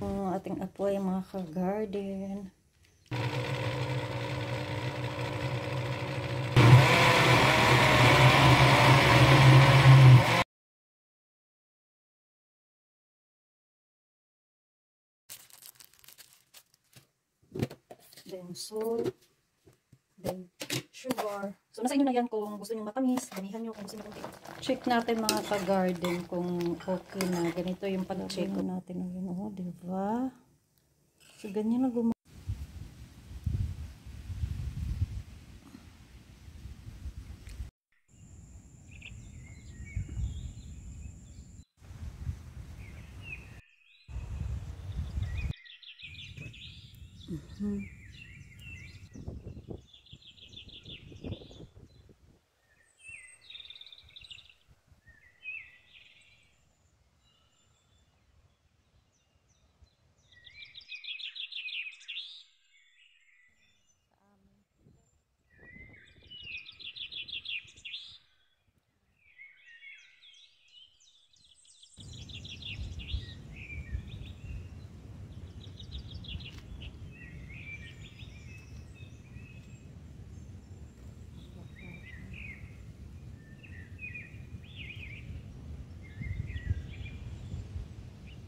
Ang ating apoy, mga ka-garden. Then salt. Then sugar. So, nasa inyo na yan kung gusto nyo matamis. Damihan nyo kung gusto nyo konti. Check natin mga ka-garden kung okay na. Ganito yung pag-check natin. Ayan, oh, diba? So, ganyan na gumawa.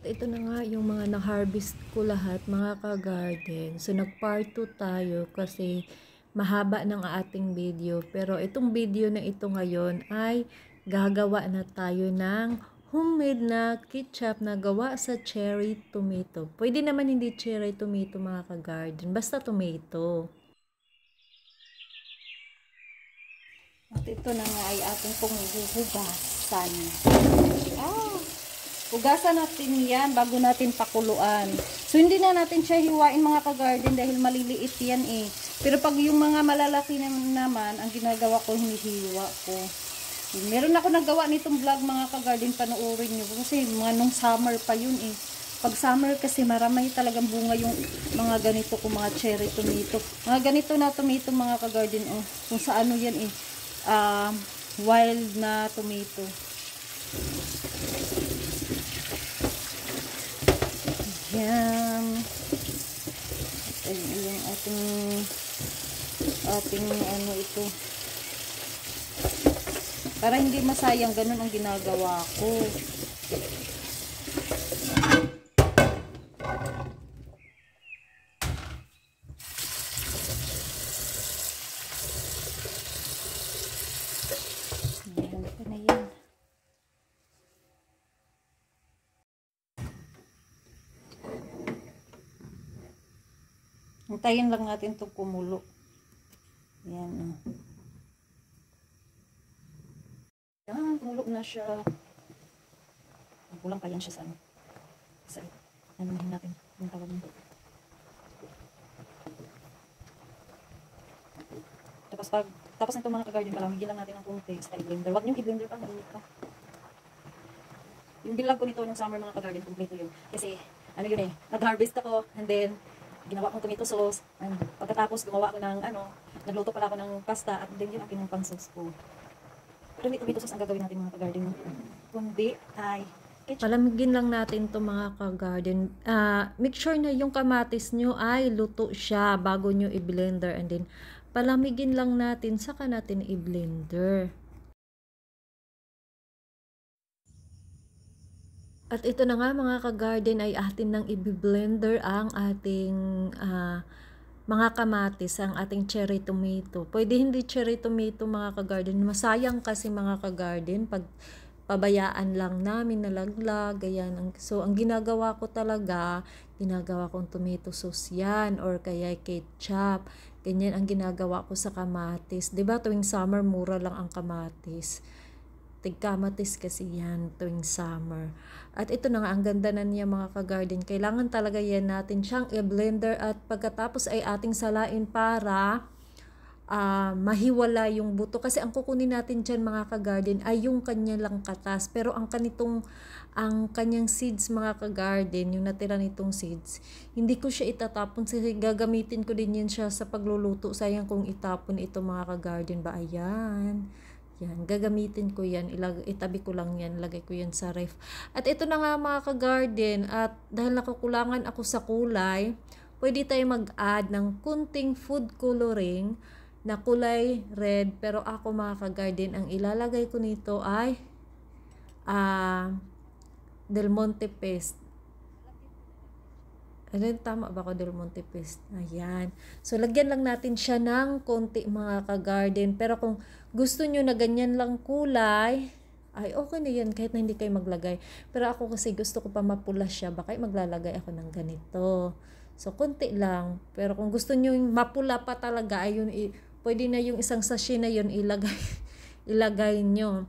Ito na nga yung mga na-harvest ko lahat, mga ka-garden. So, nag-part 2 tayo kasi mahaba ng ating video. Pero itong video na ito ngayon ay gagawa na tayo ng homemade na ketchup na gawa sa cherry tomato. Pwede naman hindi cherry tomato, mga ka-garden. Basta tomato. At ito na nga ay ating pong hugasan. Hugasan natin yan bago natin pakuluan. So, hindi na natin siya hiwain, mga ka-garden, dahil maliliit yan eh. Pero pag yung mga malalaki naman, ang ginagawa ko, hinihiwa ko. Meron ako nagawa nitong vlog, mga ka-garden, panoorin nyo. Kasi mga nung summer pa yun eh. Pag summer kasi marami talagang bunga yung mga ganito ko, mga cherry tomato. Mga ganito na tomato, mga ka-garden, oh. Kung sa ano yan eh. Wild na tomato. Yan. Ayun yung ating ano ito. Para hindi masayang, ganun ang ginagawa ko. Yan pa na yan. Hintayin lang natin ito kumulo. Yan. Yan, kumulo na siya. Kulang pa yan siya sa ano. Sa ano natin. Yung tawag nito. Tapos nito, mga ka-garden, palamigin lang natin ng konti sa i-blender. Huwag niyong i-blender pa. Yung bilag ko nito ng summer, mga ka-garden, kompleto yun. Kasi, ano yun eh, nag-harvest ako, and then, ginawa kong tomato sauce, and pagkatapos gumawa ko ng nagluto pala ako ng pasta, at then yun ang pinang pang-sauce ko. Pero hindi tomato sauce ang gagawin natin, mga ka-garden, kundi ay ketchup. Palamigin lang natin to, mga ka-garden. Make sure na yung kamatis nyo ay luto siya bago nyo i-blender, and then palamigin lang natin, saka natin i-blender. At ito na nga, mga ka-garden, ay atin nang i-blender ang ating mga kamatis, ang ating cherry tomato. Pwede hindi cherry tomato, mga ka-garden. Masayang kasi, mga ka-garden, pag pabayaan lang namin nalaglag. Ayan. So, ang ginagawa ko talaga, ginagawa kong tomato sauce yan, or kaya ketchup. Ganyan ang ginagawa ko sa kamatis. Diba, tuwing summer, mura lang ang kamatis. Tigkamatis kasi yan tuwing summer. At ito na nga, ang ganda na niya, mga ka-garden. Kailangan talaga yan natin siyang i-blender, at pagkatapos ay ating salain para mahiwala yung buto. Kasi ang kukunin natin dyan, mga ka-garden, ay yung kanya lang katas. Pero ang kanyang seeds, mga ka-garden, yung natira nitong seeds, hindi ko siya itatapon. Kasi gagamitin ko din yan siya sa pagluluto. Sayang kung itapon ito, mga ka-garden ba. Ayan. Yan, gagamitin ko yan, itabi ko lang yan, lagay ko yan sa ref. At ito na nga mga ka-garden, at dahil nakukulangan ako sa kulay, pwede tayo mag-add ng kunting food coloring na kulay red. Pero ako mga ka-garden, ang ilalagay ko nito ay Del Monte paste. Ano, tama ba ako, Del Monte paste? Ayan. So, lagyan lang natin siya ng konti mga ka-garden. Pero kung gusto nyo na ganyan lang kulay, ay okay na yan kahit na hindi kayo maglagay. Pero ako kasi gusto ko pa mapula siya, baka maglalagay ako ng ganito. So, konti lang. Pero kung gusto nyo yung mapula pa talaga, ay yun, pwede na yung isang sachet na yun ilagay, ilagay nyo.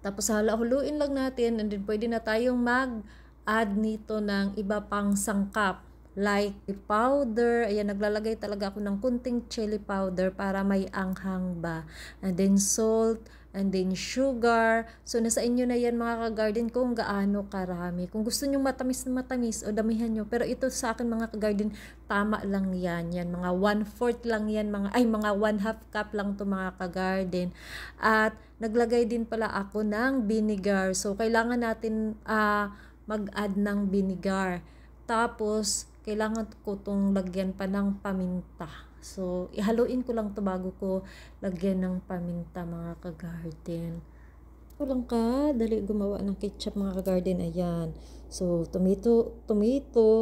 Tapos halo-huluin lang natin, and then pwede na tayong mag-add nito ng iba pang sangkap. Like powder, ayan, naglalagay talaga ako ng kunting chili powder para may anghang ba. And then salt, and then sugar. So, nasa inyo na yan mga ka-garden kung gaano karami. Kung gusto nyo matamis na matamis, o damihan nyo. Pero ito sa akin mga ka-garden, tama lang yan. Yan, mga 1/4 lang yan. Mga 1/2 cup lang to mga ka-garden. At, naglagay din pala ako ng vinegar. So, kailangan natin mag-add ng vinegar. Tapos, kailangan ko itong lagyan pa ng paminta. So, ihaluin ko lang ito bago ko lagyan ng paminta mga ka-garden. Ito lang ka, dali gumawa ng ketchup mga ka-garden. Ayan. So, tomato,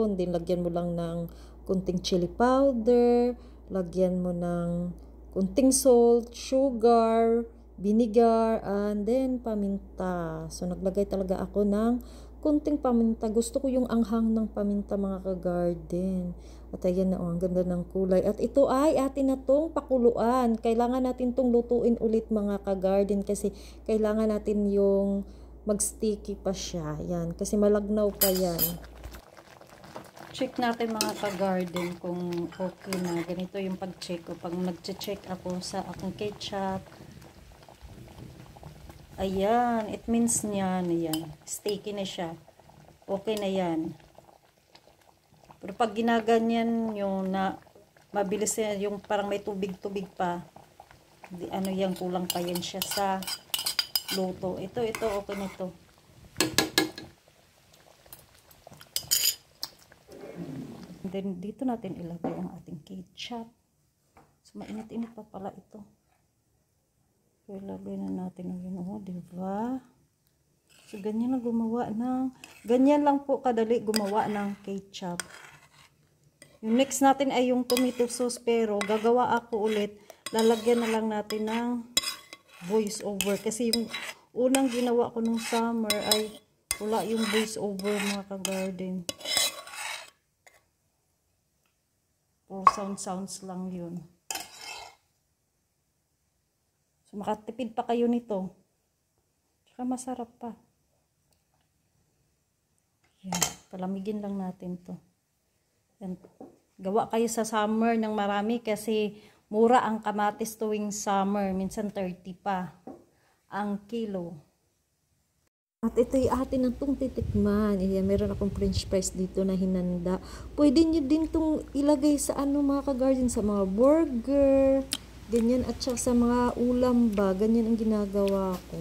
and then lagyan mo lang ng kunting chili powder, lagyan mo ng kunting salt, sugar, vinegar, and then paminta. So, naglagay talaga ako ng kunting paminta. Gusto ko yung anghang ng paminta mga ka-garden. At ayan na, ang ganda ng kulay. At ito ay atin na tong pakuluan. Kailangan natin tong lutuin ulit mga ka-garden kasi kailangan natin yung mag-sticky pa siya. Yan, kasi malagnaw pa yan. Check natin mga ka-garden kung okay na. Ganito yung pag-check ko. Pag nag-check ako sa akong ketchup, ayan, it means niyan, ayan, sticky na siya. Okay na yan. Pero pag ginaganyan yung na mabilis yan, yung parang may tubig-tubig pa, di, ano yan, kulang pa yan siya sa luto. Ito, okay na ito. And then, dito natin ilagay ang ating ketchup. So, mainit-init pa pala ito. Ilagay na natin ang yun. Oh, diba? So, ganyan lang gumawa ng, ganyan lang po kadali gumawa ng ketchup. Yung next natin ay yung tomato sauce, pero gagawa ako ulit. Lalagyan na lang natin ng voice over. Kasi yung unang ginawa ko nung summer ay wala yung voice over mga ka-garden. Puro sounds lang yun. So, makatipid pa kayo nito. Tsaka masarap pa. Yan. Palamigin lang natin to. Yan. Gawa kayo sa summer ng marami kasi mura ang kamatis tuwing summer. Minsan 30 pa ang kilo. At ito'y atin na itong titikman. Ayan, meron akong french fries dito na hinanda. Pwede nyo din itong ilagay sa ano mga ka-garden, sa mga burger, ganyan, at saka sa mga ulam ba, ganyan ang ginagawa ko.